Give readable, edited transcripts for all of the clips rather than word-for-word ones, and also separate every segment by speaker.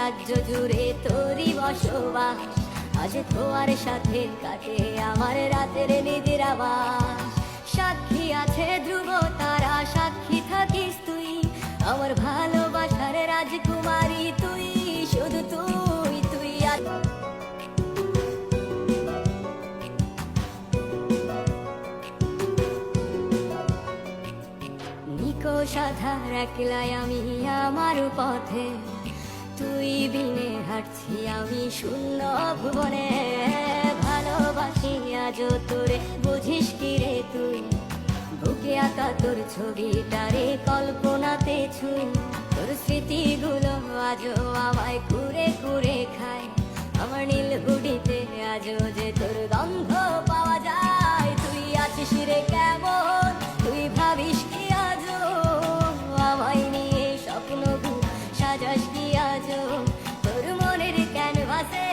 Speaker 1: রাজ্য জুড়ে তোরই বসবাস। আজ তোমার সাথে কাটে আমার রাতের নিদ্রাবাস। সাক্ষী আছে ধ্রুব তারা, সাক্ষী থাকিস তুই, আমার ভালোবাসার রাজকুমারী তুই, শুধু তুই তুই। নিকষ আধার একলাই আমি আমার পথে, তুই বিনে হাঁটছি আমি শূন্য ভুবনে। ভালোবাসি আজও তোরে, বুঝিস কি রে তুই, বুকে আঁকা তোর ছবিটারে কল্পনাতে ছুঁই। তোর স্মৃতিগুলো আজও আমায় কুরে কুরে খায়, আমার নীল গুডিতে আজও যে তোর গন্ধ পাওয়া যায়। তুই আছিস রে কেমন, তুই ভাবিস কি আজও আমায় নিয়ে স্বপ্ন সাজাস কি আজও। তোর মনের ক্যানভাসে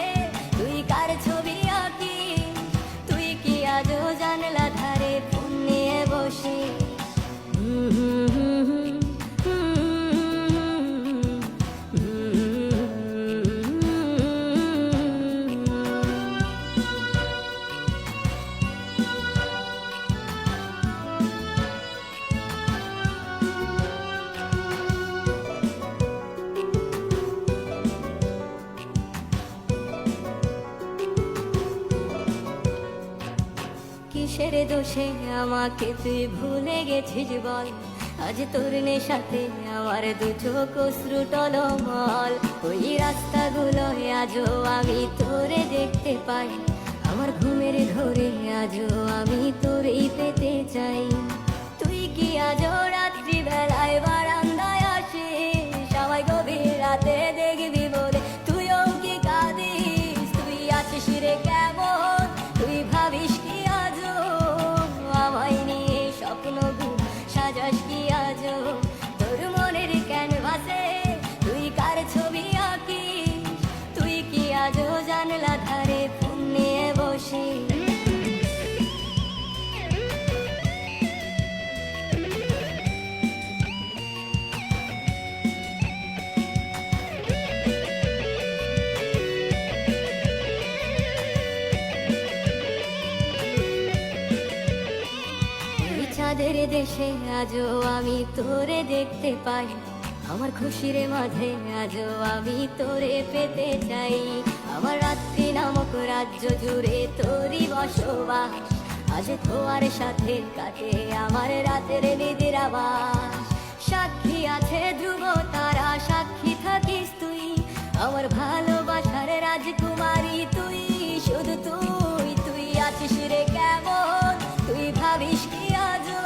Speaker 1: তুই কার ছবি আঁকি, তুই কি আজও জানলা ধারে ফোন নিয়ে বসে। কিসের দোষে আমাকে তুই ভুলে গেছিস বল, আজ তোর নেশাতে আমার দু চোখ অশ্রু টলমল। ওই রাস্তাগুলো আজও আমি তোরে দেখতে পাই, আমার ঘুমের ঘরে আজও আমি তোরেই পেতে চাই। তুই কি আজও রাত্রি বেলায় বারান্দায় আসিস, আমায় গভীর রাতে দেখবি বলে তুইও কি কাঁদিস। তুই আছিস রে কেমন, তুই ভাবিস কি আজও আমায় নিয়ে স্বপ্ন সাজাস কি আজও। তোর মনের ক্যানভাসে তুই কার ছবি আঁকিস, তুই কি আজও জানলা ধারে ফোন নিয়ে বসিস। চাঁদের দেশে আজও আমি তোরে দেখতে পাই, আমার খুশির মাঝে আজও আমি তোরে পেতে চাই। আমার রাত্রি নামক রাজ্য জুড়ে তোরই বসবাস, আজ তোমার সাথে কাটে আমার রাতের নিদ্রাবাস। সাক্ষী আছে ধ্রুব তারা, সাক্ষী থাকিস তুই, আমার ভালোবাসার রাজকুমারী তুই, শুধু তুই তুই। আছিস রে কেমন, তুই ভাবিস কি আজও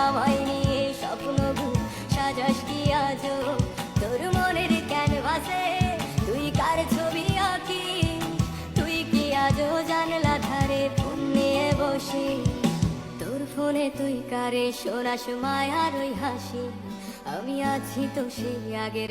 Speaker 1: আমায় নিয়ে স্বপ্ন সাজাস কি আজও। তোর মনের ক্যানভাসে তুই কার ছবি আঁকি, তুই কি আজও জানলা ধারে ফোন নিয়ে বসে। তোর ফোনে তুই কারে শোনাস মায়ার ওই হাসি, আমি আছি তো সেই আগের